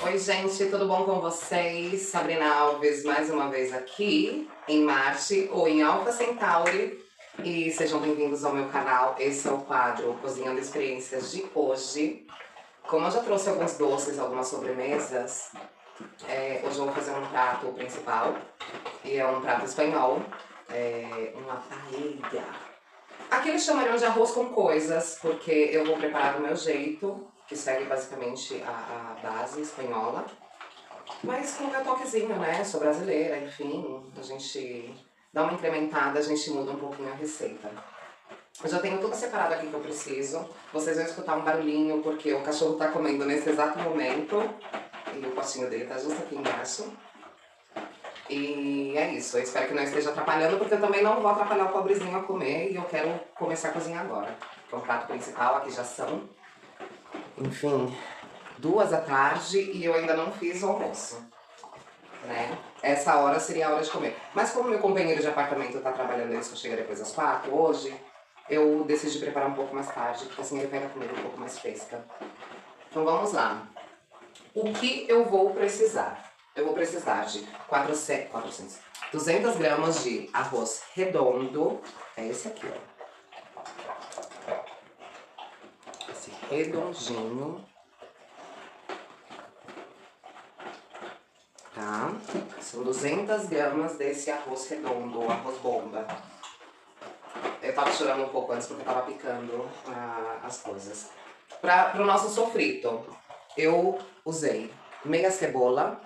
Oi gente, tudo bom com vocês? Sabrina Alves mais uma vez aqui em Marte ou em Alpha Centauri e sejam bem-vindos ao meu canal. Esse é o quadro Cozinhando Experiências de hoje. Como eu já trouxe alguns doces, algumas sobremesas, hoje eu vou fazer um prato principal e é um prato espanhol, uma paella. Aqui eles chamariam de arroz com coisas, porque eu vou preparar do meu jeito, que segue basicamente a base espanhola, mas com o meu toquezinho, né? Sou brasileira, enfim, a gente dá uma incrementada, a gente muda um pouquinho a receita. Eu já tenho tudo separado aqui que eu preciso. Vocês vão escutar um barulhinho, porque o cachorro tá comendo nesse exato momento, e o potinho dele tá justo aqui embaixo. E é isso, eu espero que não esteja atrapalhando, porque eu também não vou atrapalhar o pobrezinho a comer e eu quero começar a cozinhar agora. Que é o prato principal, aqui já são, enfim, 2 da tarde e eu ainda não fiz o almoço, né? Essa hora seria a hora de comer. Mas como meu companheiro de apartamento tá trabalhando, ele só chega depois das 4 hoje, eu decidi preparar um pouco mais tarde, porque assim ele pega a comida um pouco mais fresca. Então vamos lá. O que eu vou precisar? Eu vou precisar de 200 gramas de arroz redondo. É esse aqui, ó. Esse redondinho. Tá? São 200 gramas desse arroz redondo, arroz bomba. Eu tava chorando um pouco antes porque eu tava picando as coisas. Pro nosso sofrito, eu usei meia cebola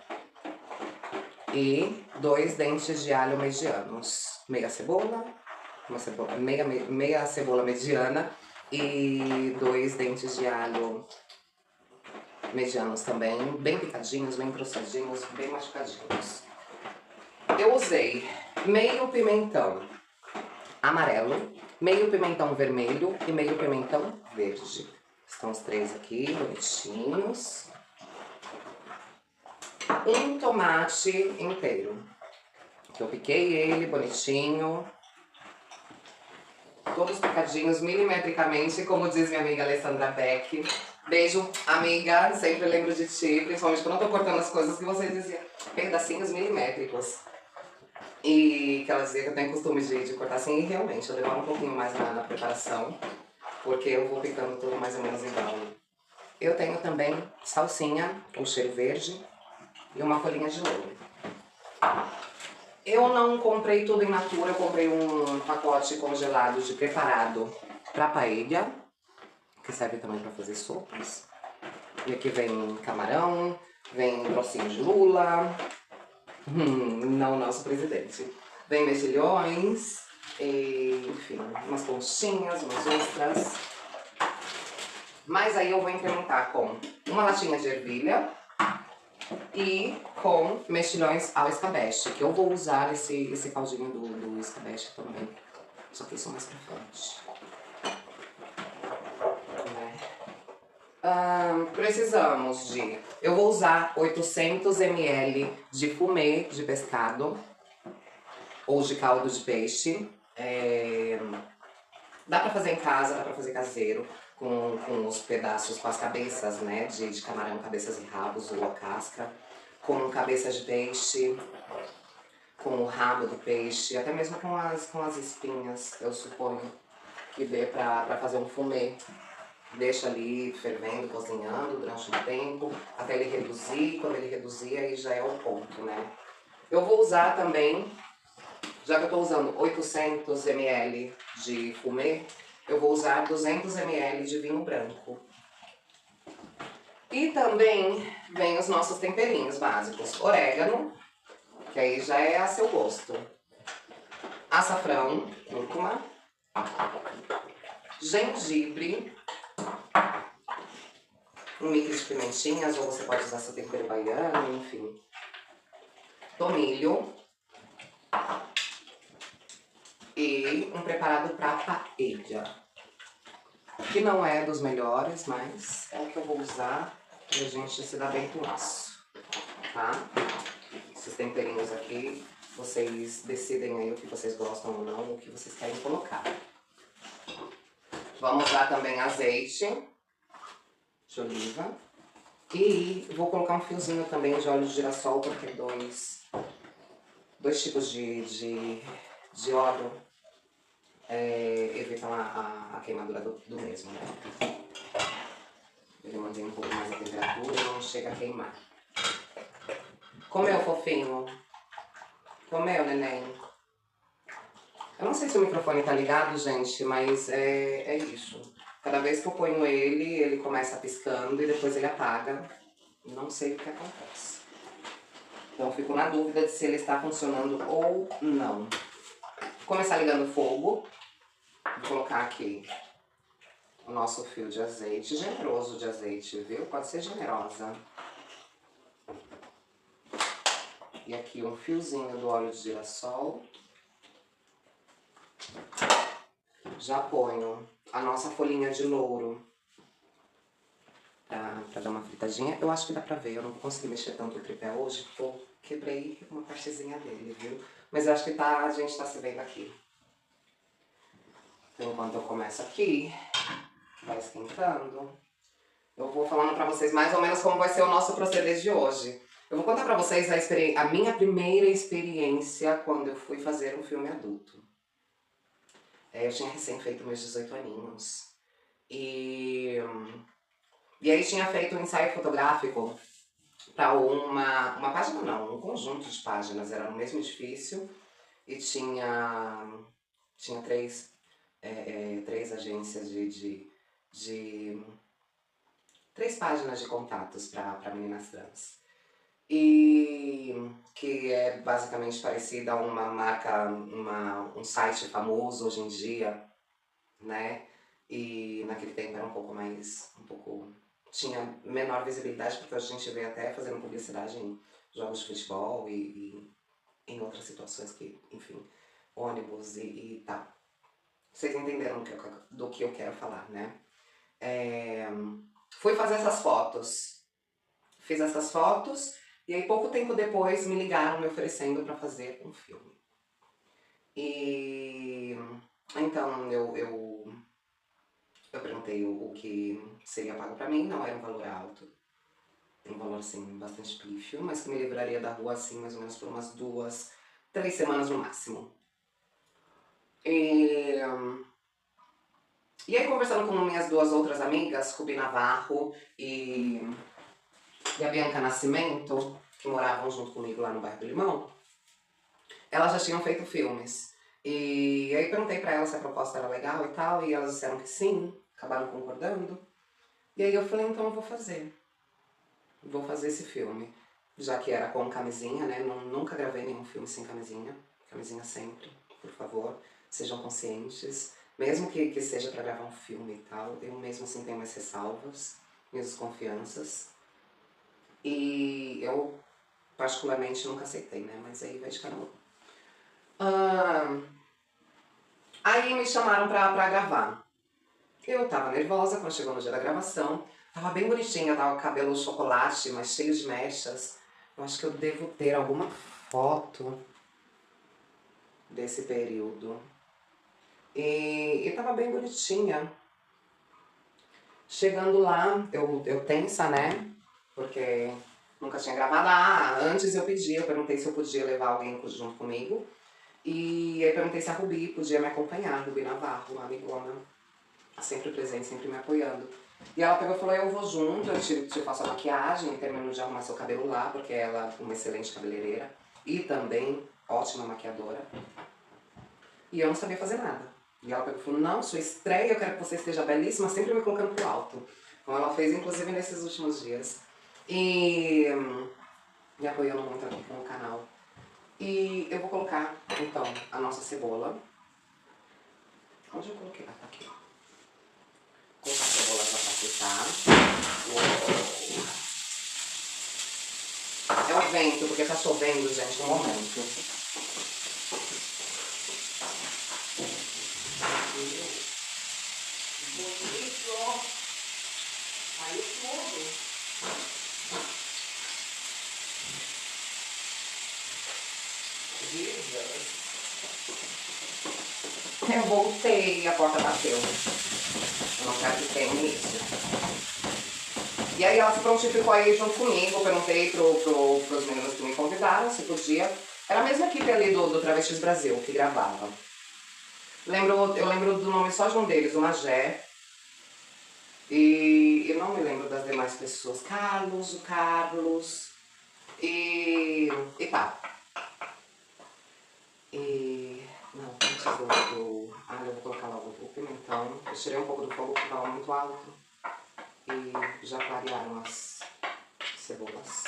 e 2 dentes de alho medianos. Meia cebola, meia cebola mediana e 2 dentes de alho medianos também, bem picadinhos, bem processadinhos, bem machucadinhos. Eu usei meio pimentão amarelo, meio pimentão vermelho e meio pimentão verde. Estão os 3 aqui, bonitinhos. Um tomate inteiro, que eu piquei ele bonitinho, todos picadinhos milimetricamente, como diz minha amiga Alessandra Beck. Beijo, amiga, sempre lembro de ti, principalmente quando eu tô cortando as coisas que você dizia, pedacinhos milimétricos. E que ela dizia que eu tenho costume de cortar assim, e realmente eu demoro um pouquinho mais na preparação, porque eu vou picando tudo mais ou menos igual. Eu tenho também salsinha, ou cheiro verde, e uma folhinha de louro. Eu não comprei tudo in natura, eu comprei um pacote congelado de preparado pra paella, que serve também pra fazer sopas. E aqui vem camarão, vem grossinho de lula, não nosso presidente. Vem mexilhões, e, enfim, umas conchinhas, umas ostras. Mas aí eu vou incrementar com uma latinha de ervilha e com mexilhões ao escabeche, que eu vou usar esse caldinho do escabeche também. Só que isso mais pra frente. Precisamos de... Eu vou usar 800 ml de fumê de pescado ou de caldo de peixe. Dá pra fazer em casa, dá pra fazer caseiro, com os pedaços, com as cabeças, né, de camarão, cabeças e rabos ou a casca, com cabeças de peixe, com o rabo do peixe, até mesmo com as espinhas, eu suponho que dê pra fazer um fumê. Deixa ali fervendo, cozinhando durante um tempo, até ele reduzir. Quando ele reduzir, aí já é o ponto, né? Eu vou usar também, já que eu tô usando 800 ml de fumê, eu vou usar 200 ml de vinho branco. E também vem os nossos temperinhos básicos. Orégano, que aí já é a seu gosto. Açafrão, cúrcuma. Gengibre. Um mix de pimentinhas, ou você pode usar seu tempero baiano, enfim. Tomilho. E um preparado para paella. Que não é dos melhores, mas é o que eu vou usar pra gente se dar bem com isso, tá? Esses temperinhos aqui, vocês decidem aí o que vocês gostam ou não, o que vocês querem colocar. Vamos usar também azeite de oliva. E vou colocar um fiozinho também de óleo de girassol, porque dois tipos de óleo evitam a queimadura do mesmo, né? Ele mantém um pouco mais a temperatura e não chega a queimar. Comeu, fofinho? Comeu, neném? Eu não sei se o microfone tá ligado, gente, mas é isso. Cada vez que eu ponho ele começa piscando e depois ele apaga. Não sei o que acontece. Então eu fico na dúvida de se ele está funcionando ou não. Vou começar ligando o fogo. Vou colocar aqui o nosso fio de azeite. Generoso de azeite, viu? Pode ser generosa. E aqui um fiozinho do óleo de girassol. Já ponho a nossa folhinha de louro pra dar uma fritadinha. Eu acho que dá pra ver, eu não consegui mexer tanto o tripé hoje, porque eu quebrei uma partezinha dele, viu? Mas eu acho que a gente tá se vendo aqui. Então, enquanto eu começo aqui, que vai esquentando, eu vou falando pra vocês mais ou menos como vai ser o nosso proceder de hoje. Eu vou contar pra vocês a minha primeira experiência quando eu fui fazer um filme adulto. Eu tinha recém feito meus 18 aninhos. E aí tinha feito um ensaio fotográfico para uma página não, um conjunto de páginas. Era no mesmo edifício e tinha três agências três páginas de contatos para meninas trans. E que é basicamente parecida a uma marca, um site famoso hoje em dia, né? E naquele tempo era um pouco, tinha menor visibilidade, porque hoje a gente vê até fazendo publicidade em jogos de futebol e em outras situações que, enfim, ônibus e tal. Vocês entenderam do que eu quero falar, né? Fui fazer essas fotos. Fiz essas fotos e aí pouco tempo depois me ligaram me oferecendo para fazer um filme. E então eu perguntei o que seria pago pra mim, não era um valor alto. Um valor assim bastante pífio, mas que me livraria da rua assim mais ou menos por umas 2, 3 semanas no máximo. E aí conversando com minhas 2 outras amigas, Rubi Navarro e a Bianca Nascimento, que moravam junto comigo lá no bairro do Limão, elas já tinham feito filmes. E aí perguntei pra elas se a proposta era legal e tal, e elas disseram que sim, acabaram concordando. E aí eu falei, então eu vou fazer esse filme. Já que era com camisinha, né, nunca gravei nenhum filme sem camisinha. Camisinha sempre, por favor, sejam conscientes. Mesmo que seja pra gravar um filme e tal, eu mesmo assim tenho minhas ressalvas, minhas desconfianças. E eu, particularmente, nunca aceitei, né? Mas aí vai de cada um. Aí me chamaram pra gravar. Eu tava nervosa quando chegou no dia da gravação. Tava bem bonitinha, tava com cabelo chocolate, mas cheio de mechas. Eu acho que eu devo ter alguma foto desse período. E tava bem bonitinha. Chegando lá, eu tensa, né? Porque nunca tinha gravado. Antes eu perguntei se eu podia levar alguém junto comigo. E aí perguntei se a Rubi podia me acompanhar, Rubi Navarro, uma amigona, sempre presente, sempre me apoiando. E ela pegou e falou, eu vou junto, eu te faço a maquiagem, termino de arrumar seu cabelo lá, porque ela é uma excelente cabeleireira e também ótima maquiadora. E eu não sabia fazer nada. E ela pegou e falou, não, sua estreia, eu quero que você esteja belíssima, sempre me colocando pro alto. Como ela fez, inclusive, nesses últimos dias. E me apoiando muito aqui com o canal. E eu vou colocar, então, a nossa cebola. Onde eu coloquei? Ah, tá aqui. Colocar a cebola já pra fritar. É o vento, porque tá chovendo, gente, um momento. Bonito. Aí tudo. Eu voltei e a porta bateu. Eu não quero que queime isso. E aí ela se prontificou aí junto comigo, perguntei pros meninos que me convidaram se podia. Era a mesma equipe ali do Travestis Brasil que gravava. Eu lembro do nome só de um deles, o Magé. E eu não me lembro das demais pessoas. O Carlos e tá. E... não, antes eu vou colocar logo o pimentão. Eu tirei um pouco do fogo porque estava muito alto. E já clarearam as cebolas.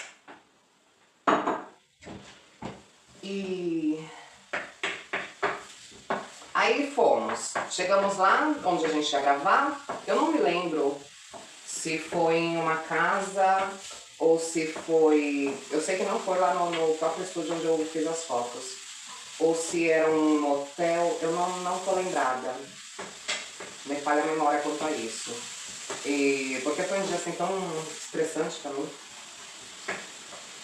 E... aí fomos. Chegamos lá onde a gente ia gravar. Eu não me lembro se foi em uma casa ou se foi... eu sei que não foi lá no próprio estúdio onde eu fiz as fotos. Ou se era um motel, eu não tô lembrada. Me falha a memória quanto a isso. Porque foi um dia assim tão estressante pra mim.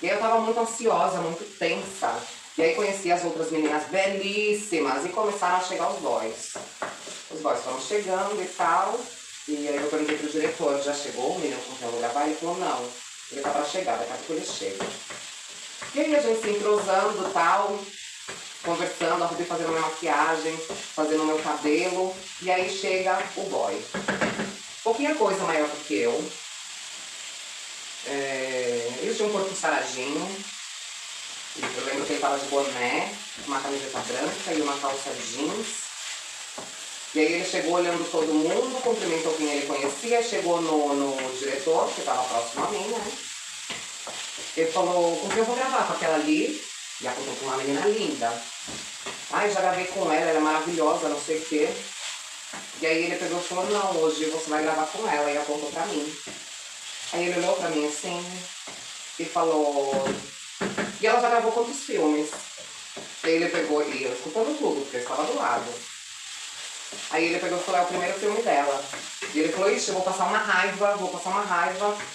E aí eu tava muito ansiosa, muito tensa. E aí conheci as outras meninas belíssimas e começaram a chegar os boys. Os boys foram chegando e tal. E aí eu perguntei pro diretor, já chegou o menino com quem eu vou gravar? Ele falou, não, ele tá pra chegar, daqui a pouco ele chega. E aí a gente se entrosando e tal, conversando, a Ruby fazendo minha maquiagem, fazendo meu cabelo. E aí chega o boy. Pouquinha coisa maior do que eu. Ele tinha um corpo saradinho. Eu lembro que ele tava de boné, uma camiseta branca e uma calça jeans. E aí ele chegou olhando todo mundo, cumprimentou quem ele conhecia, chegou no diretor, que estava próximo a mim, né? Ele falou, com quem eu vou gravar? Com aquela ali? E apontou com uma menina linda. Ai, já gravei com ela é maravilhosa, não sei o quê. E aí ele pegou e falou, não, hoje você vai gravar com ela, e apontou pra mim. Aí ele olhou pra mim assim, e falou... e ela já gravou quantos filmes? Aí ele pegou, e eu escutando tudo, porque eu estava do lado. Aí ele pegou e falou, é o primeiro filme dela. E ele falou, ixi, eu vou passar uma raiva.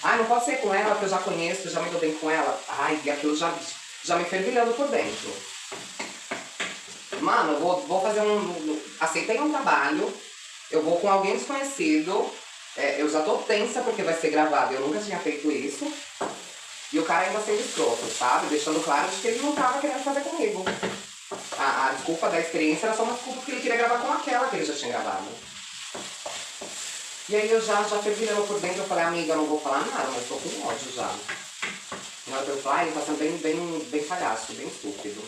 Ai, não pode ser com ela, que eu já conheço, já me dou bem com ela. Ai, e aquilo já me fervilhando por dentro. Mano, eu vou fazer aceitei um trabalho, eu vou com alguém desconhecido, eu já tô tensa porque vai ser gravado, eu nunca tinha feito isso. E o cara ainda sendo escroto, sabe? Deixando claro de que ele não tava querendo fazer comigo. A desculpa da experiência era só uma desculpa porque ele queria gravar com aquela que ele já tinha gravado. E aí eu já fervilhando por dentro, eu falei, amiga, eu não vou falar nada, mas tô com ódio já. Na hora que eu falei, ele tá sendo bem palhaço, bem estúpido.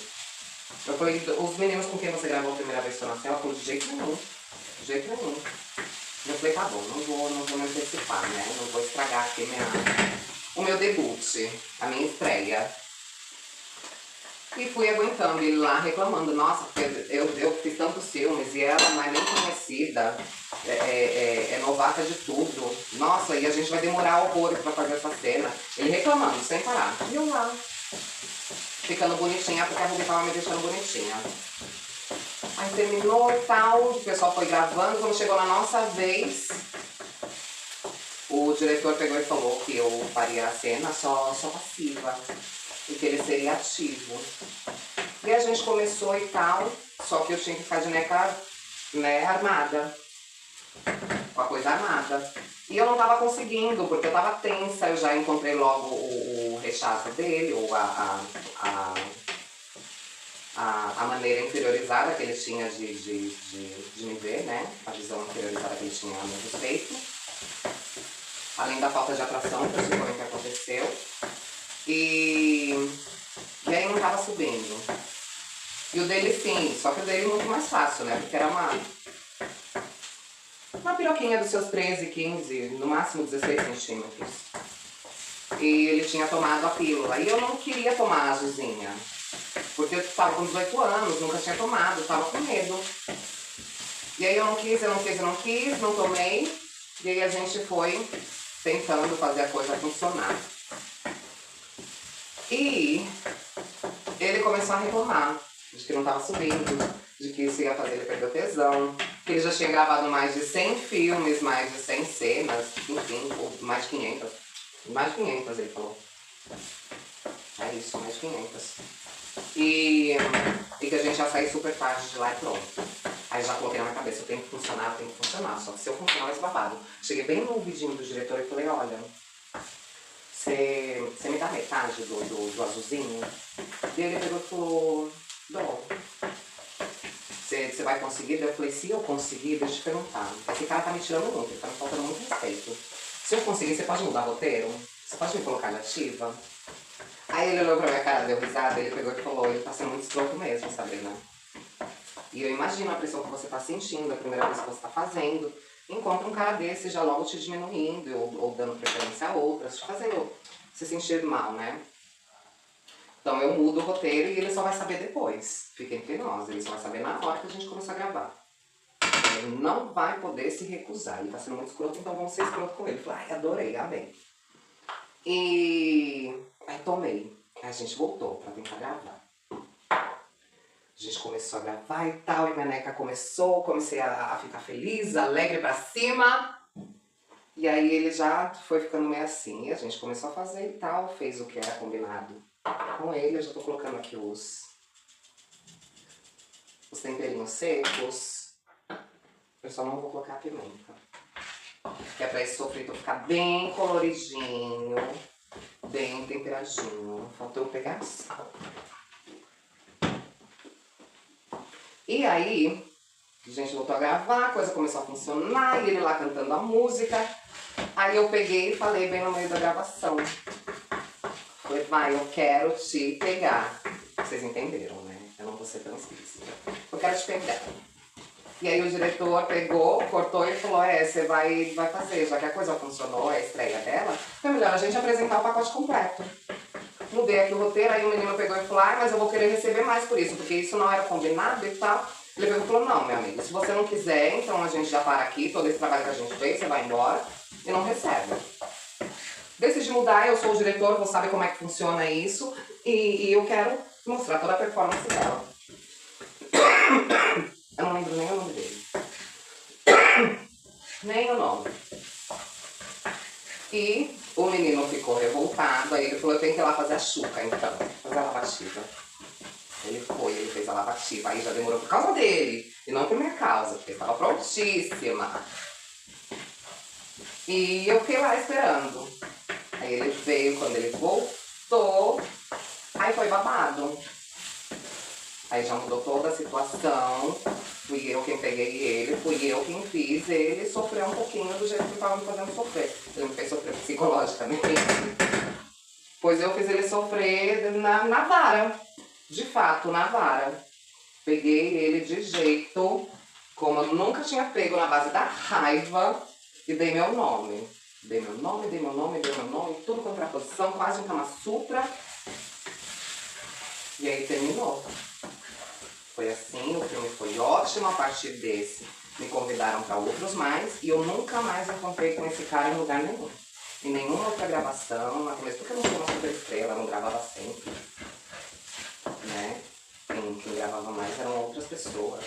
Eu falei, os meninos com quem você gravou a primeira vez foi na cela, falou, de jeito nenhum. De jeito nenhum. E eu falei, tá bom, não vou me antecipar, né? Não vou estragar aqui o meu debut, a minha estreia. E fui aguentando ele lá reclamando, nossa, porque eu fiz tantos filmes e ela não é nem conhecida, é novata de tudo. Nossa, e a gente vai demorar horrores pra fazer essa cena. Ele reclamando, sem parar. E eu lá, ficando bonitinha, porque a Ruby tava me deixando bonitinha. Aí terminou e tal, o pessoal foi gravando, quando chegou na nossa vez, o diretor pegou e falou que eu faria a cena só passiva. E que ele seria ativo. E a gente começou e tal, só que eu tinha que ficar de neca, né, armada. Com a coisa armada. E eu não tava conseguindo, porque eu tava tensa, eu já encontrei logo o rechaço dele, ou a maneira inferiorizada que ele tinha de me ver, né? A visão inferiorizada que ele tinha a meu respeito. Além da falta de atração, que eu supõe que aconteceu. E aí não tava subindo. E o dele sim, só que o dele muito mais fácil, né? Porque era uma piroquinha dos seus 13, 15, no máximo 16 centímetros. E ele tinha tomado a pílula. E eu não queria tomar a azulzinha. Porque eu tava com 18 anos, nunca tinha tomado, tava com medo. E aí eu não quis, não tomei. E aí a gente foi tentando fazer a coisa funcionar. E ele começou a reclamar de que não estava subindo, de que isso ia fazer ele perder o tesão, que ele já tinha gravado mais de 100 filmes, mais de 100 cenas, enfim, mais de 500. Mais de 500, ele falou. É isso, mais de 500. E que a gente ia sair super tarde de lá e pronto. Aí Aí já coloquei na minha cabeça, eu tenho que funcionar, eu tenho que funcionar. Só que se eu funcionar, vai ser babado. Cheguei bem no ouvidinho do diretor e falei, olha, você me dá metade do azulzinho? E ele pegou e falou, dou. Você vai conseguir? Daí eu falei, se eu conseguir, deixa eu te perguntar. Esse cara tá me tirando muito, ele tá me faltando muito respeito. Se eu conseguir, você pode mudar o roteiro? Você pode me colocar na ativa? Aí ele olhou pra minha cara, deu risada, ele pegou e falou, ele tá sendo muito escroto mesmo, Sabrina. E eu imagino a pressão que você tá sentindo, a primeira vez que você tá fazendo. Encontra um cara desse já logo te diminuindo, ou dando preferência a outras, te fazendo se sentir mal, né? Então eu mudo o roteiro e ele só vai saber depois. Fica entre nós, ele só vai saber na hora que a gente começar a gravar. Ele não vai poder se recusar, ele tá sendo muito escroto, então vamos ser escroto com ele. Eu falei, ai, adorei, amei. E aí tomei. Aí a gente voltou pra tentar gravar. A gente começou a gravar e tal, e minha neca comecei a ficar feliz, alegre pra cima. E aí ele já foi ficando meio assim, e a gente começou a fazer e tal, fez o que era combinado com ele. Eu já tô colocando aqui os temperinhos secos. Eu só não vou colocar a pimenta. Que é pra esse sofrito ficar bem coloridinho, bem temperadinho. Faltou eu pegar sal. E aí, a gente voltou a gravar, a coisa começou a funcionar, e ele lá cantando a música. Aí eu peguei e falei bem no meio da gravação. Falei, vai, eu quero te pegar. Vocês entenderam, né? Eu não vou ser tão explícita. Eu quero te pegar. E aí o diretor pegou, cortou e falou, você vai fazer, já que a coisa funcionou, é a estreia dela, então é melhor a gente apresentar o pacote completo. Mudei aqui o roteiro, aí o menino pegou e falou, mas eu vou querer receber mais por isso, porque isso não era combinado e tal. Ele pegou e falou, não, meu amigo, se você não quiser, então a gente já para aqui, todo esse trabalho que a gente fez, você vai embora e não recebe. Decidi mudar, eu sou o diretor, vou saber como é que funciona isso, e eu quero mostrar toda a performance dela. Eu não lembro nem o nome dele. Nem o nome. E o menino ficou revoltado, aí ele falou, eu tenho que ir lá fazer a chuca, então, fazer a lavativa. Ele foi, ele fez a lavativa, aí já demorou por causa dele, e não por minha causa, porque estava prontíssima. E eu fiquei lá esperando. Aí ele veio, quando ele voltou, aí foi babado. Aí já mudou toda a situação, fui eu quem peguei ele, fui eu quem fiz ele sofrer um pouquinho do jeito que estava me fazendo sofrer. Ele me fez sofrer psicologicamente. Pois eu fiz ele sofrer na vara, de fato, na vara. Peguei ele de jeito, como eu nunca tinha pego, na base da raiva, e dei meu nome. Dei meu nome, tudo com contraposição, quase um Kama Sutra. E aí terminou. Foi assim, o filme foi ótimo, a partir desse me convidaram para outros mais, e eu nunca mais encontrei com esse cara em lugar nenhum. Em nenhuma outra gravação, até mesmo porque eu não sou uma super estrela, não gravava sempre, né? Quem gravava mais eram outras pessoas.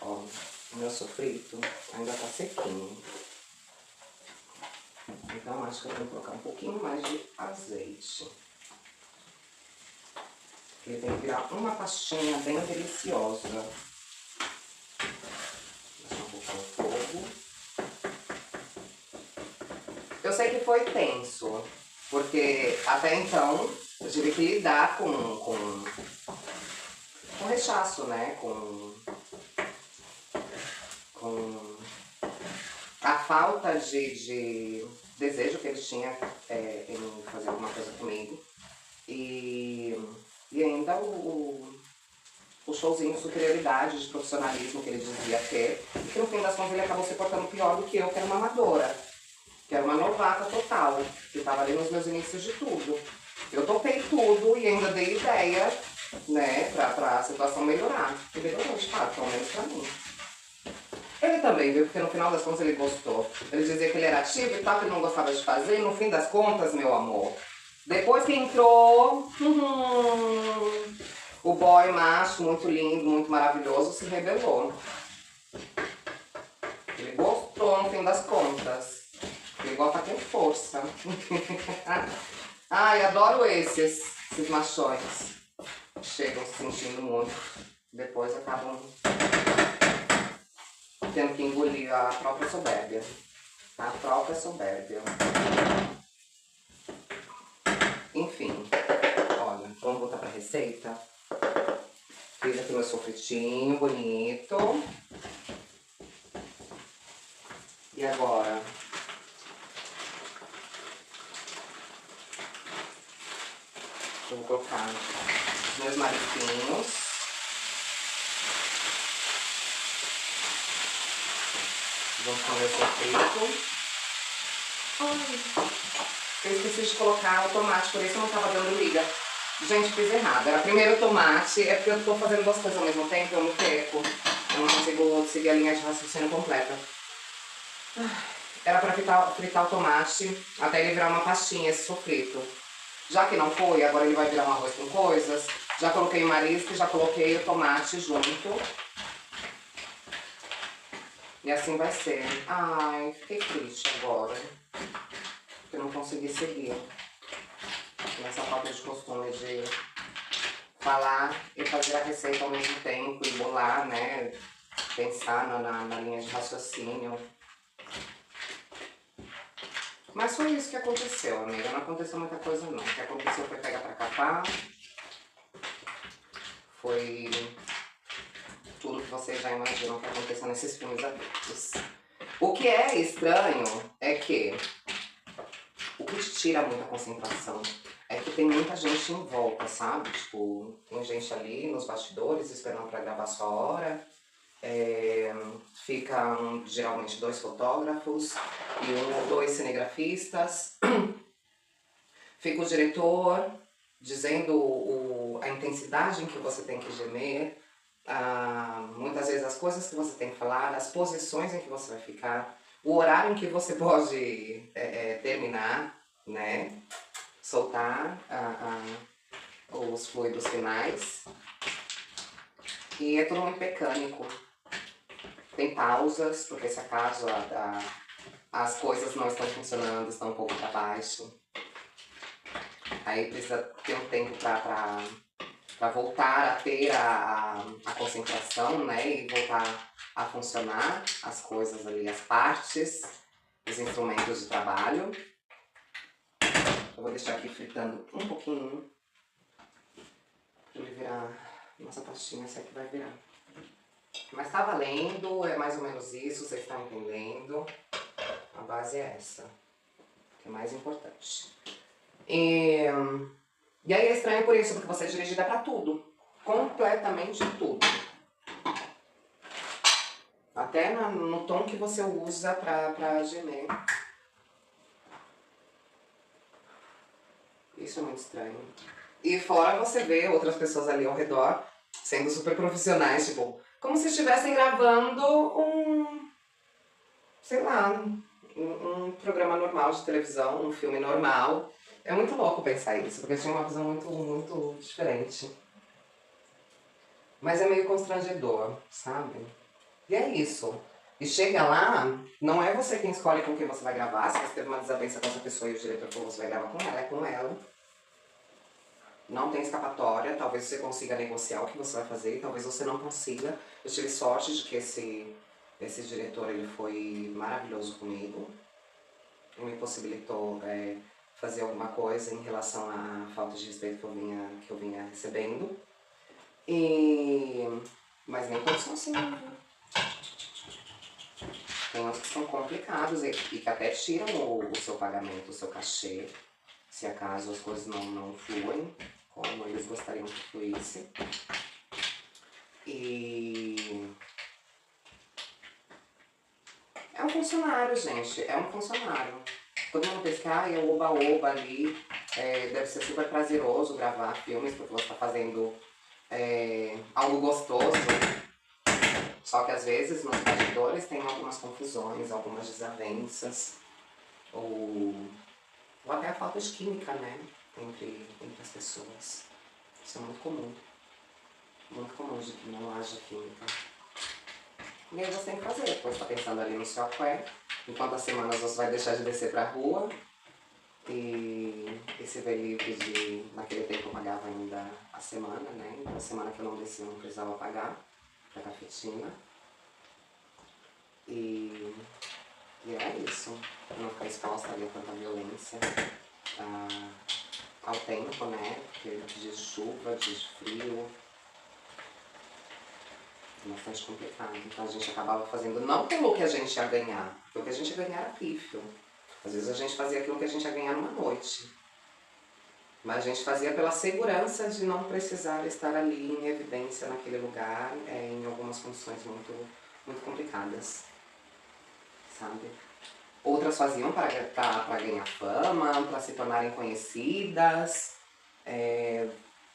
Ó, o meu sofrito ainda tá sequinho. Então acho que eu tenho que colocar um pouquinho mais de azeite. Ele tem que virar uma pastinha bem deliciosa. Deixa eu botar o fogo. Eu sei que foi tenso, porque até então eu tive que lidar com rechaço, né? Com a falta de desejo que ele tinha em fazer alguma coisa comigo. E ainda o showzinho de superioridade, de profissionalismo que ele dizia ter, e que no fim das contas ele acabou se portando pior do que eu, que era uma amadora, que era uma novata total, que estava ali nos meus inícios de tudo. Eu topei tudo e ainda dei ideia, né, pra situação melhorar. E melhorou, de fato, pelo menos pra mim. Ele também, viu, porque no final das contas ele gostou. Ele dizia que ele era ativo e tal, que ele não gostava de fazer, e no fim das contas, meu amor, depois que entrou, o boy macho, muito lindo, muito maravilhoso, se rebelou. Ele gostou no fim das contas. Ele gosta com força. Ai, adoro esses machões. Chegam se sentindo muito, depois acabam tendo que engolir a própria soberbia. A própria soberbia. Enfim, olha, vamos voltar pra receita. Fiz aqui meu sofritinho bonito. E agora? Eu vou colocar meus marisquinhos. Vamos fazer o sofrito. Eu esqueci de colocar o tomate, por isso eu não tava dando liga. Gente, fiz errado. Era primeiro o tomate, é porque eu tô fazendo duas coisas ao mesmo tempo, eu me perco. Eu não consigo seguir a linha de raciocínio completa. Era pra fritar o tomate até ele virar uma pastinha, esse sofrito. Já que não foi, agora ele vai virar um arroz com coisas. Já coloquei o marisco e já coloquei o tomate junto. E assim vai ser. Ai, fiquei triste agora. Porque não consegui seguir. Nessa falta de costume de falar e fazer a receita ao mesmo tempo e bolar, né? Pensar na linha de raciocínio. Mas foi isso que aconteceu, amiga. Não aconteceu muita coisa, não. O que aconteceu foi pegar pra capar. Foi tudo que vocês já imaginam que aconteceu nesses filmes adultos. O que é estranho é que o que te tira muita concentração é que tem muita gente em volta, sabe? Tipo, tem gente ali nos bastidores esperando pra gravar sua hora. Ficam geralmente 2 fotógrafos e 1 ou 2 cinegrafistas. Fica o diretor dizendo a intensidade em que você tem que gemer, muitas vezes as coisas que você tem que falar, as posições em que você vai ficar, o horário em que você pode terminar, né? Soltar os fluidos finais. E é tudo muito mecânico. Tem pausas, porque se acaso as coisas não estão funcionando, estão um pouco para baixo. Aí precisa ter um tempo para voltar a ter a concentração, né? E voltar a funcionar as coisas ali, as partes, os instrumentos de trabalho. Eu vou deixar aqui fritando um pouquinho para ele virar nossa pastinha, essa aqui vai virar. Mas tá valendo, é mais ou menos isso, vocês estão entendendo. A base é essa, que é mais importante. E aí é estranho por isso, porque você é dirigida pra tudo. Completamente tudo. Até no tom que você usa pra gemer. Isso é muito estranho. E fora você vê outras pessoas ali ao redor, sendo super profissionais, tipo, como se estivessem gravando sei lá, um programa normal de televisão, um filme normal. É muito louco pensar isso, porque eu tinha uma visão muito diferente. Mas é meio constrangedor, sabe? E é isso. E chega lá, não é você quem escolhe com quem você vai gravar. Se você teve uma desavença com essa pessoa e o diretor falou que você vai gravar com ela, é com ela. Não tem escapatória, talvez você consiga negociar o que você vai fazer, talvez você não consiga. Eu tive sorte de que esse diretor ele foi maravilhoso comigo. Ele me possibilitou fazer alguma coisa em relação à falta de respeito que eu vinha recebendo. Mas nem todos são assim. Tem uns que são complicados e que até tiram o seu pagamento, o seu cachê, se acaso as coisas não fluem como eles gostariam que fluísse. E é um funcionário, gente, é um funcionário. Todo mundo pensa que é o oba-oba ali, deve ser super prazeroso gravar filmes, porque você está fazendo algo gostoso. Só que às vezes nos bastidores tem algumas confusões, algumas desavenças, ou até a falta de química, né, entre as pessoas. Isso é muito comum de que não haja química. E aí você tem que fazer, depois tá pensando ali no seu aqué, enquanto as semanas você vai deixar de descer pra rua e se ver livre de, naquele tempo eu pagava ainda a semana, né, a semana que eu não desci eu não precisava pagar pra cafetina. E é isso. Pra não ficar exposta ali a tanta violência. Ao tempo, né? Porque dias de chuva, dias de frio. É bastante complicado. Então a gente acabava fazendo não pelo que a gente ia ganhar, porque o que a gente ia ganhar era pífio. Às vezes a gente fazia aquilo que a gente ia ganhar numa noite. Mas a gente fazia pela segurança de não precisar estar ali em evidência naquele lugar, em algumas condições muito complicadas, sabe? Outras faziam para ganhar fama, para se tornarem conhecidas.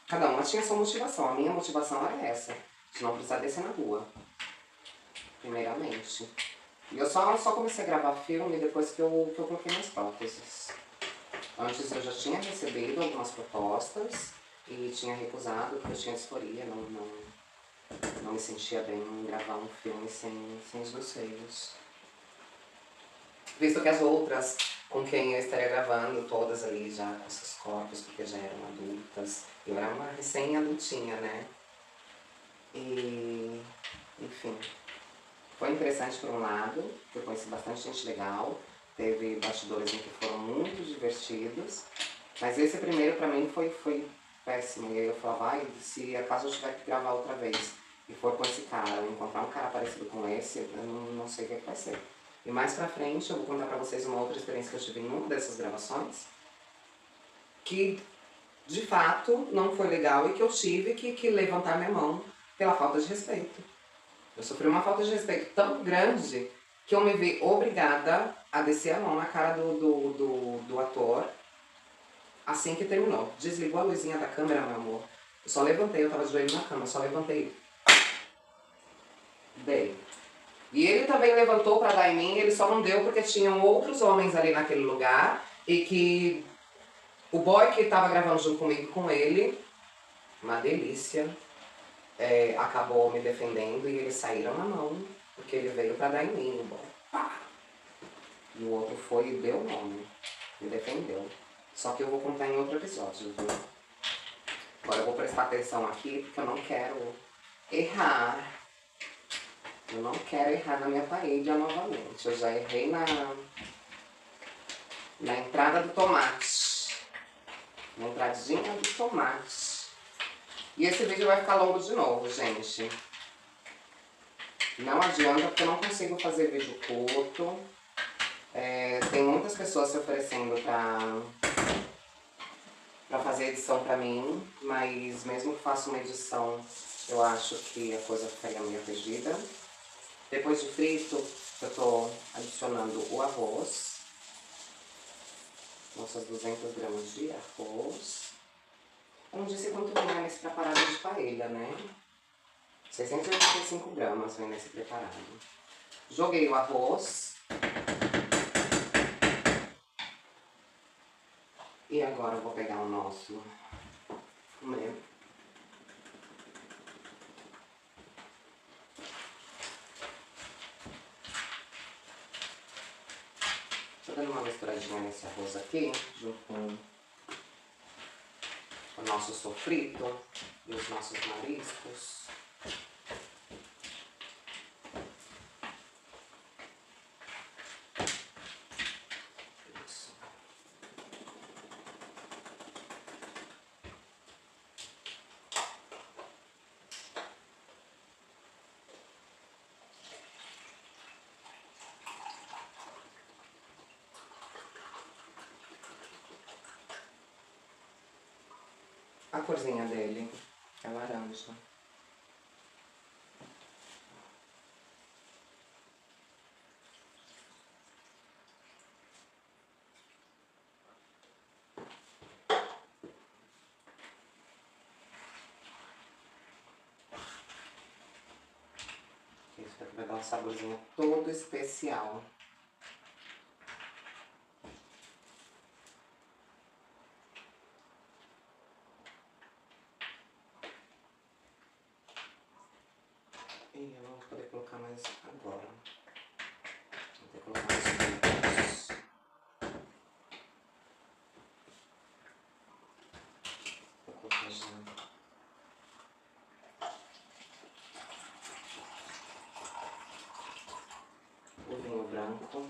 Cada uma tinha sua motivação. A minha motivação era essa, de não precisar descer na rua, primeiramente. E eu só comecei a gravar filme depois que eu coloquei minhas próteses. Antes eu já tinha recebido algumas propostas e tinha recusado porque eu tinha disforia, não me sentia bem em gravar um filme sem os meus seios. Visto que as outras com quem eu estaria gravando, todas ali já com seus corpos, porque já eram adultas. Eu era uma recém-adultinha, né? E, enfim, foi interessante por um lado, eu conheci bastante gente legal, teve bastidores em que foram muito divertidos, mas esse primeiro pra mim foi péssimo. E aí eu falava, ai, se acaso eu tiver que gravar outra vez e for com esse cara, ou encontrar um cara parecido com esse, eu não sei o que vai ser. E mais pra frente eu vou contar pra vocês uma outra experiência que eu tive em uma dessas gravações, que de fato não foi legal e que eu tive que levantar minha mão pela falta de respeito. Eu sofri uma falta de respeito tão grande que eu me vi obrigada a descer a mão na cara do ator assim que terminou. Desligou a luzinha da câmera, meu amor. Eu só levantei, eu tava de joelho na cama, eu só levantei. Dei. E ele também levantou pra dar em mim, ele só não deu porque tinham outros homens ali naquele lugar e que o boy que tava gravando junto comigo com ele, uma delícia, acabou me defendendo e eles saíram na mão, porque ele veio pra dar em mim, o boy. Pá! E o outro foi e deu o nome, me defendeu. Só que eu vou contar em outro episódio, viu? Agora eu vou prestar atenção aqui porque eu não quero errar. Eu não quero errar na minha parede novamente. Eu já errei na entrada do tomate. Na entradinha do tomate. E esse vídeo vai ficar longo de novo, gente. Não adianta porque eu não consigo fazer vídeo curto. Tem muitas pessoas se oferecendo pra fazer edição pra mim, mas mesmo que faça uma edição, eu acho que a coisa ficaria meio perdida. Depois de frito, eu tô adicionando o arroz. Nossas 200 gramas de arroz. Eu não disse quanto vem nesse preparado de paella, né? 685 gramas vem nesse preparado. Joguei o arroz. E agora eu vou pegar o nosso fumê. Tô dando uma misturadinha nesse arroz aqui, junto com o nosso sofrito e os nossos mariscos. Isso. A corzinha dele é laranja. Isso daqui vai dar um saborzinho todo especial. E eu não vou poder colocar mais agora. Vou ter que colocar mais poucos. Vou colocar já. pronto.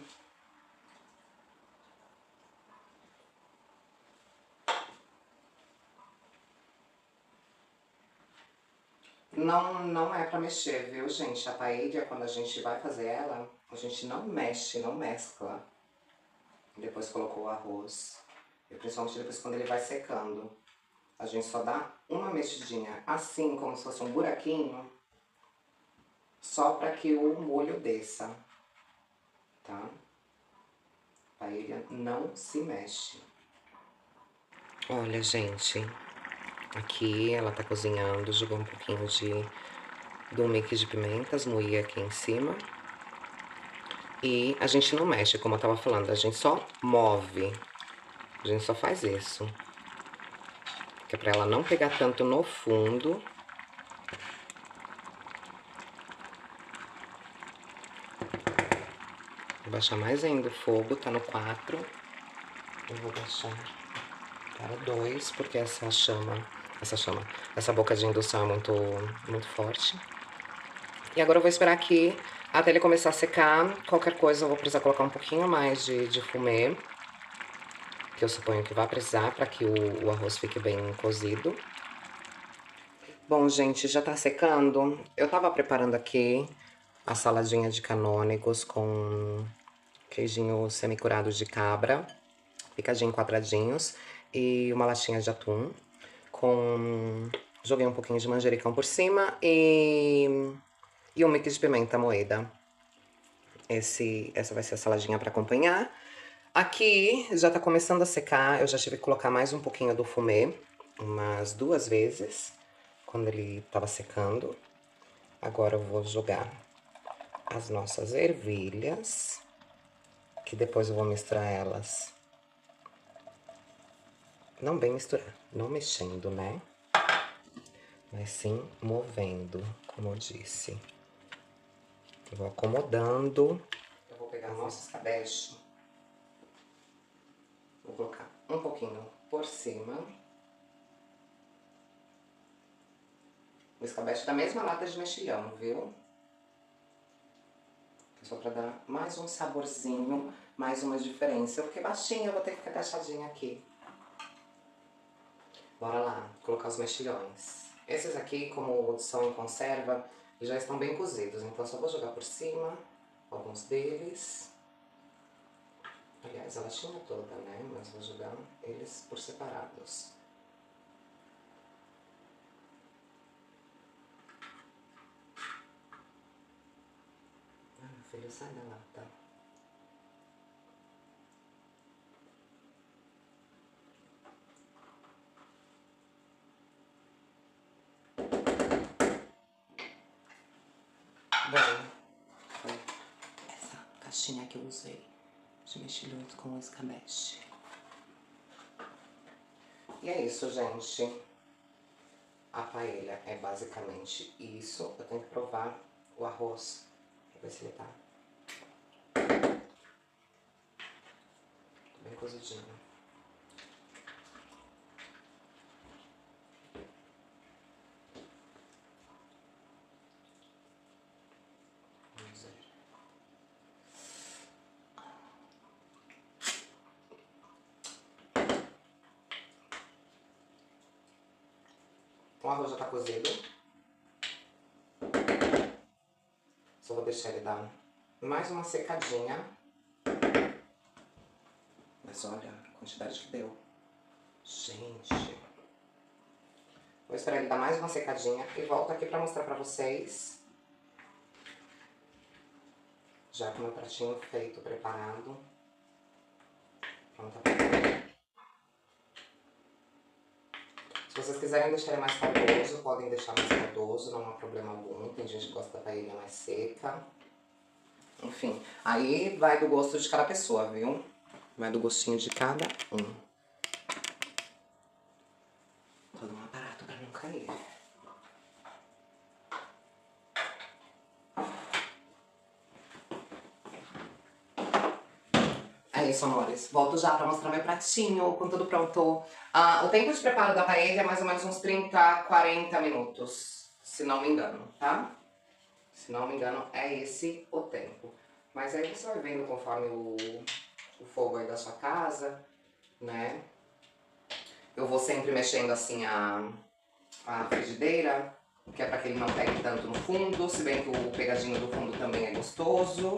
Não é pra mexer, viu, gente? A paella, quando a gente vai fazer ela, a gente não mexe, não mescla. Depois colocou o arroz. E principalmente depois quando ele vai secando. A gente só dá uma mexidinha, assim, como se fosse um buraquinho, só pra que o molho desça, tá? A paella não se mexe. Olha, gente, aqui ela tá cozinhando, joguei um pouquinho do mix de pimentas, moí aqui em cima. E a gente não mexe, como eu tava falando, a gente só move. A gente só faz isso. Que é pra ela não pegar tanto no fundo. Vou baixar mais ainda o fogo, tá no 4. Eu vou baixar para 2, porque essa boca de indução é muito forte. E agora eu vou esperar aqui até ele começar a secar. Qualquer coisa eu vou precisar colocar um pouquinho mais de fumê, que eu suponho que vai precisar para que o arroz fique bem cozido. Bom, gente, já tá secando. Eu tava preparando aqui a saladinha de canônigos com queijinho semi-curado de cabra, picadinho em quadradinhos, e uma latinha de atum. Joguei um pouquinho de manjericão por cima e um mix de pimenta moída. Essa vai ser a saladinha para acompanhar. Aqui já tá começando a secar, eu já tive que colocar mais um pouquinho do fumê, umas 2 vezes, quando ele tava secando. Agora eu vou jogar as nossas ervilhas, que depois eu vou misturar elas. Não bem misturar, não mexendo, né? Mas sim movendo, como eu disse. Eu vou acomodando. Eu vou pegar o nosso escabeche. Vou colocar um pouquinho por cima. O escabeche da mesma lata de mexilhão, viu? Só pra dar mais um saborzinho, mais uma diferença. Eu fiquei baixinha, eu vou ter que ficar agachadinha aqui. Bora lá, colocar os mexilhões. Esses aqui, como são em conserva, já estão bem cozidos, então só vou jogar por cima alguns deles. Aliás, a latinha toda, né? Mas vou jogar eles por separados. Ah, meu filho, sai da lata. Bom, foi essa caixinha que eu usei de mexilhões com escabeche. E é isso, gente. A paella é basicamente isso. Eu tenho que provar o arroz pra ver se ele tá bem cozidinho. Vamos ver. O arroz já tá cozido. Só vou deixar ele dar mais uma secadinha. Mas olha a quantidade que deu. Gente. Vou esperar ele dar mais uma secadinha e volto aqui pra mostrar pra vocês. Já com o meu pratinho feito, preparado. Pronto, se vocês quiserem deixar ele mais caldoso, podem deixar mais caldoso, não há problema algum. Tem gente que gosta da paella mais seca. Enfim, aí vai do gosto de cada pessoa, viu? Vai do gostinho de cada um. Todo um aparato pra não cair. É isso, amores. Volto já pra mostrar meu pratinho com tudo pronto. O tempo de preparo da paella é mais ou menos uns 30, 40 minutos, se não me engano, tá? Se não me engano, é esse o tempo. Mas aí você vai vendo conforme o fogo aí da sua casa, né? Eu vou sempre mexendo assim a frigideira, que é pra que ele não pegue tanto no fundo, se bem que o pegadinho do fundo também é gostoso.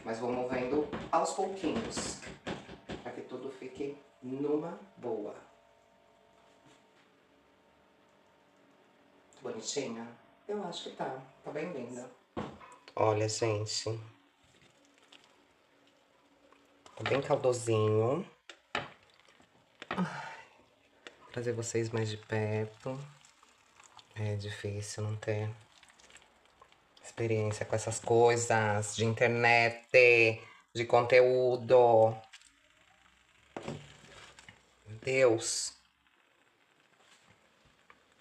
Mas vou movendo aos pouquinhos, para que tudo fique numa boa. Bonitinha? Eu acho que tá bem linda. Olha, gente, tá bem caldosinho. Trazer vocês mais de perto. É difícil não ter experiência com essas coisas de internet, de conteúdo. Meu Deus.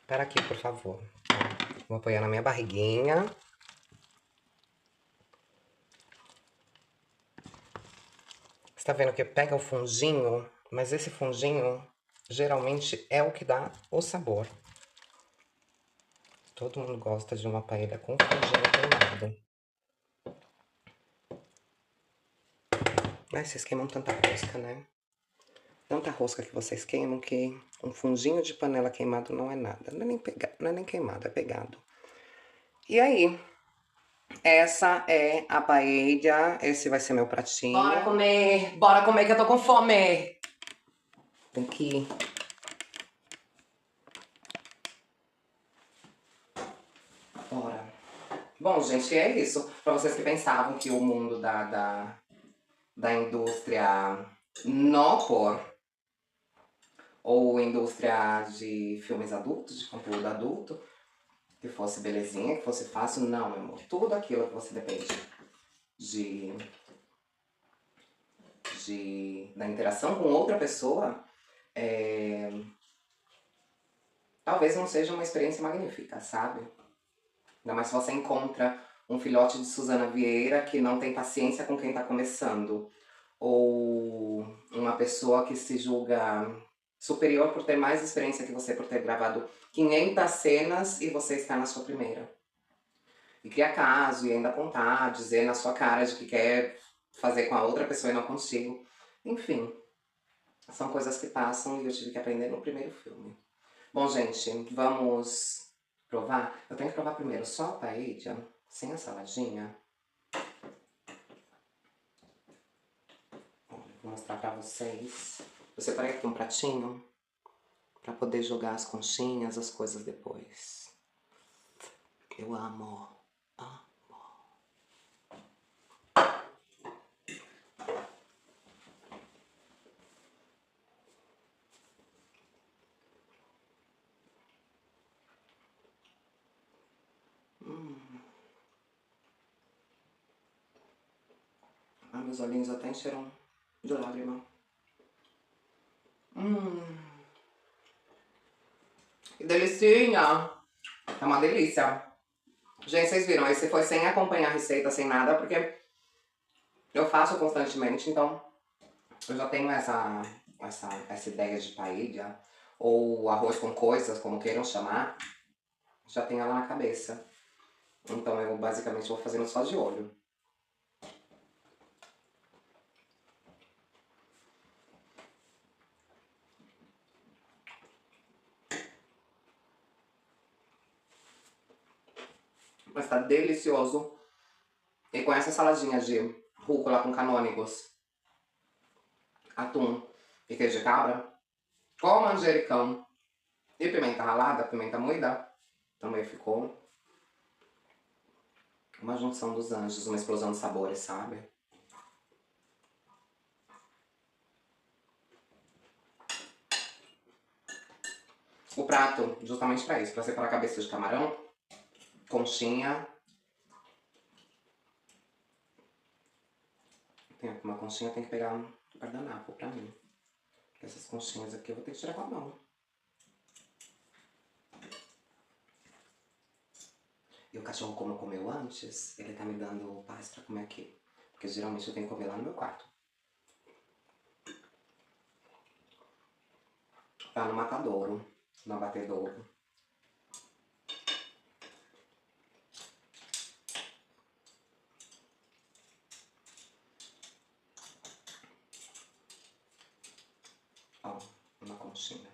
Para aqui, por favor. Vou apoiar na minha barriguinha. Você tá vendo que pega o fundinho, mas esse fundinho geralmente é o que dá o sabor. Todo mundo gosta de uma paella com fundinho queimado. Mas vocês queimam tanta rosca, né? Tanta rosca que vocês queimam que um fundinho de panela queimado não é nada. Não é nem queimado, é pegado. E aí, essa é a paella. Esse vai ser meu pratinho. Bora comer que eu tô com fome. Tem que... Bora. Bom, gente, é isso. Pra vocês que pensavam que o mundo da indústria no por ou indústria de filmes adultos, de conteúdo adulto, que fosse belezinha, que fosse fácil, não, meu amor. Tudo aquilo que você depende da interação com outra pessoa, talvez não seja uma experiência magnífica, sabe? Ainda mais se você encontra um filhote de Suzana Vieira que não tem paciência com quem tá começando. Ou uma pessoa que se julga superior por ter mais experiência que você, por ter gravado 500 cenas e você está na sua primeira. E cria caso, e ainda apontar, dizer na sua cara de que quer fazer com a outra pessoa e não consigo. Enfim, são coisas que passam e eu tive que aprender no primeiro filme. Bom, gente, vamos provar? Eu tenho que provar primeiro só a paella, sem a saladinha. Vou mostrar pra vocês. Eu separei aqui um pratinho pra poder jogar as conchinhas, as coisas depois. Eu amo. Ah, meus olhinhos até encheram de lágrima. Que delicinha! É uma delícia. Gente, vocês viram, esse foi sem acompanhar a receita, sem nada, porque eu faço constantemente, então eu já tenho essa ideia de paella, ou arroz com coisas, como queiram chamar, já tenho ela na cabeça. Então eu basicamente vou fazendo só de olho. Mas tá delicioso. E com essa saladinha de rúcula com canônigos, atum e queijo de cabra, com manjericão e pimenta ralada, pimenta moída, também ficou uma junção dos anjos, uma explosão de sabores, sabe? O prato, justamente pra isso, pra separar a cabeça de camarão, conchinha. Tem uma conchinha, tem que pegar um guardanapo pra mim. Porque essas conchinhas aqui eu vou ter que tirar com a mão. E o cachorro, como comeu antes, ele tá me dando paz pra comer aqui. Porque geralmente eu tenho que comer lá no meu quarto. Tá no matadouro, no abatedouro. Ó, uma conchinha.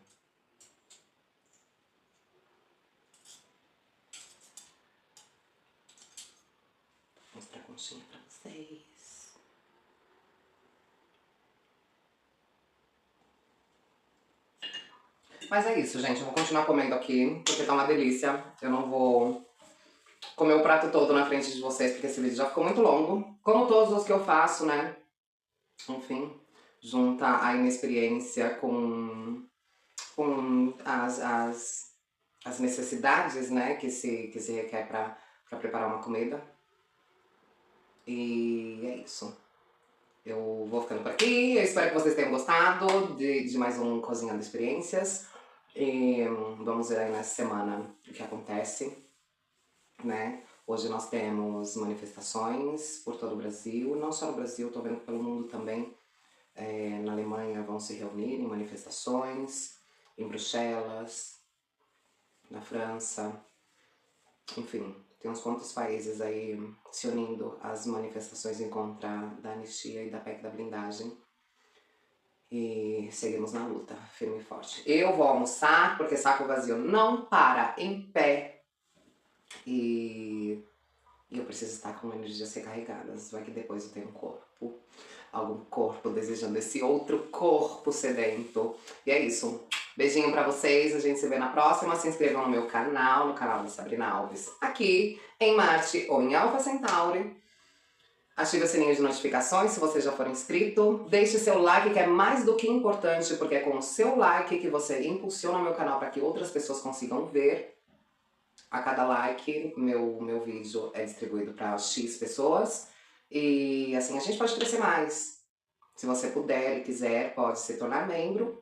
Vou mostrar a conchinha pra vocês. Mas é isso, gente. Eu vou continuar comendo aqui, porque tá uma delícia. Eu não vou comer o prato todo na frente de vocês, porque esse vídeo já ficou muito longo. Como todos os que eu faço, né? Enfim, junta a inexperiência com as necessidades, né? Que se requer pra preparar uma comida. E é isso. Eu vou ficando por aqui. Eu espero que vocês tenham gostado de mais um Cozinhando Experiências. E vamos ver aí nessa semana o que acontece, né? Hoje nós temos manifestações por todo o Brasil, não só no Brasil, tô vendo pelo mundo também. Na Alemanha vão se reunir em manifestações, em Bruxelas, na França, enfim, tem uns quantos países aí se unindo às manifestações em contra da anistia e da PEC da blindagem. E seguimos na luta, firme e forte. Eu vou almoçar, porque saco vazio não para em pé. E eu preciso estar com energias recarregadas. Vai que depois eu tenho um corpo, algum corpo desejando esse outro corpo sedento. E é isso. Beijinho pra vocês, a gente se vê na próxima. Se inscrevam no meu canal, no canal da Sabrina Alves, aqui em Marte ou em Alpha Centauri. Ative o sininho de notificações se você já for inscrito. Deixe seu like, que é mais do que importante, porque é com o seu like que você impulsiona o meu canal para que outras pessoas consigam ver. A cada like, meu vídeo é distribuído para X pessoas. E assim a gente pode crescer mais. Se você puder e quiser, pode se tornar membro.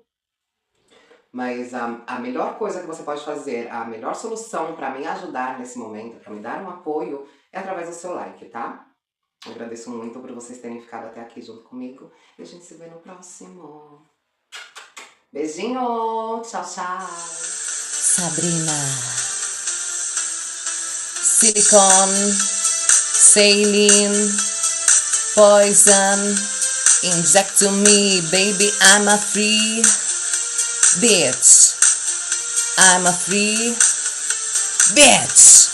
Mas a melhor coisa que você pode fazer, a melhor solução para me ajudar nesse momento, para me dar um apoio, é através do seu like, tá? Eu agradeço muito por vocês terem ficado até aqui junto comigo. E a gente se vê no próximo. Beijinho! Tchau, tchau! Sabrina. Silicone, saline, poison, inject to me, baby, I'm a free bitch. I'm a free bitch.